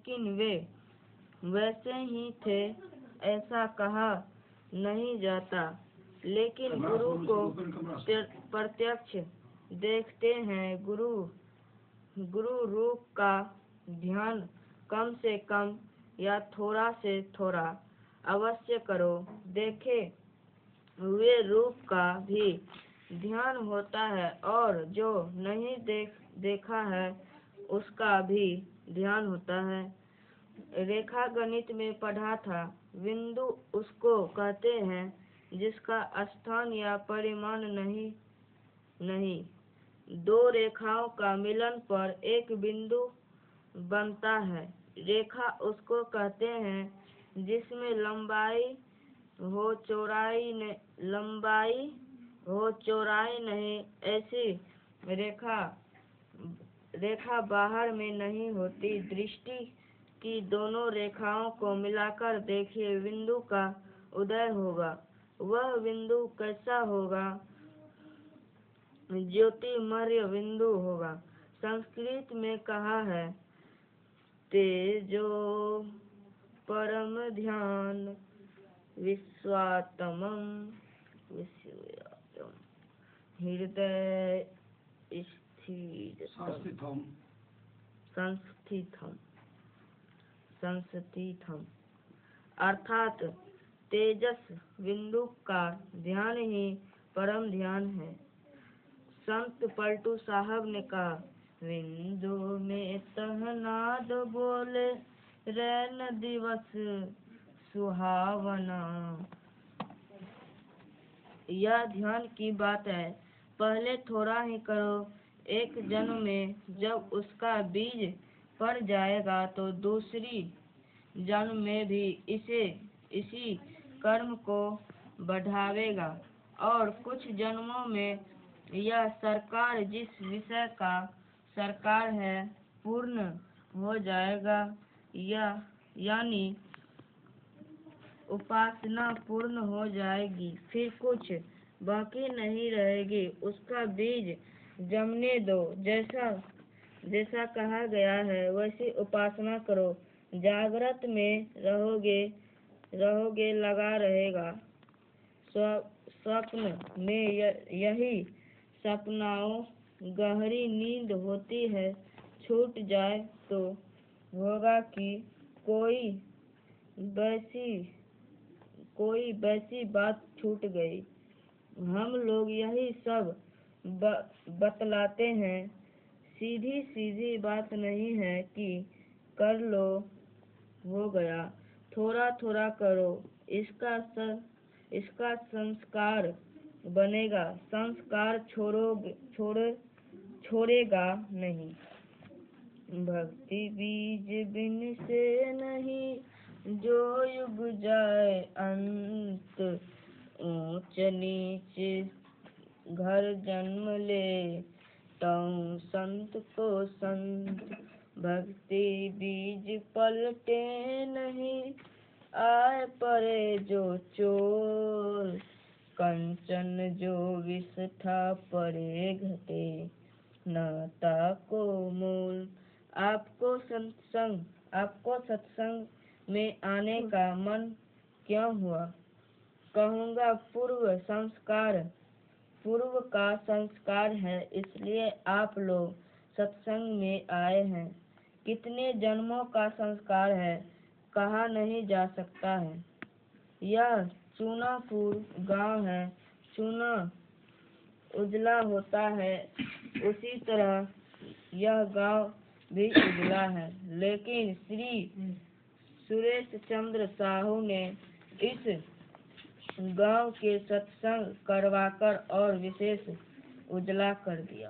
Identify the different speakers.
Speaker 1: लेकिन वे वैसे ही थे ऐसा कहा नहीं जाता। लेकिन गुरु को प्रत्यक्ष देखते हैं। गुरु रूप का ध्यान कम से कम या थोड़ा से थोड़ा अवश्य करो। देखे हुए रूप का भी ध्यान होता है और जो नहीं देखा है उसका भी ध्यान होता है। रेखा गणित में पढ़ा था। बिंदु उसको कहते हैं जिसका स्थान या परिमाण नहीं। दो रेखाओं का मिलन पर एक बिंदु बनता है। रेखा उसको कहते हैं जिसमें लंबाई हो चौड़ाई नहीं। ऐसी रेखा बाहर में नहीं होती। दृष्टि की दोनों रेखाओं को मिलाकर देखिए, बिंदु का उदय होगा। वह बिंदु कैसा होगा? ज्योतिर्मय बिंदु होगा। संस्कृत में कहा है, तेजो परम ध्यान विश्वात्मम हृदय संस्थितम। अर्थात तेजस बिंदु का ध्यान ही परम ध्यान है। संत पलटू साहब ने कहा, बिंदु में तहनाद बोले रैन दिवस सुहावना। यह ध्यान की बात है। पहले थोड़ा ही करो। एक जन्म में जब उसका बीज पड़ जाएगा तो दूसरी जन्म में भी इसी कर्म को बढ़ावेगा और कुछ जन्मों में यह सरकार जिस विषय का सरकार है पूर्ण हो जाएगा। यानी उपासना पूर्ण हो जाएगी। फिर कुछ बाकी नहीं रहेगी। उसका बीज जमने दो। जैसा कहा गया है वैसी उपासना करो। जागृत में रहोगे लगा रहेगा। स्वप्न में यही सपनाओं गहरी नींद होती है। छूट जाए तो होगा कि कोई वैसी बात छूट गई। हम लोग यही सब बतलाते हैं। सीधी बात नहीं है कि कर लो हो गया। थोड़ा थोड़ा करो। इसका संस्कार बनेगा। संस्कार छोड़ेगा नहीं। भक्ति बीज बिन से नहीं जो युग जाए अंत। ऊंच नीच घर जन्म ले तऊ संत को संत। भक्ति बीज पलटे नहीं आए परे जो चोर। कंचन जो विष था परे घटे नाता को मूल। आपको सत्संग में आने का मन क्यों हुआ? कहूँगा पूर्व का संस्कार है, इसलिए आप लोग सत्संग में आए हैं। कितने जन्मों का संस्कार है कहा नहीं जा सकता है। यह चूनापुर गांव है। चूना उजला होता है, उसी तरह यह गांव भी उजला है। लेकिन श्री सुरेश चंद्र साहू ने इस गांव के सत्संग करवाकर और विशेष उजला कर दिया।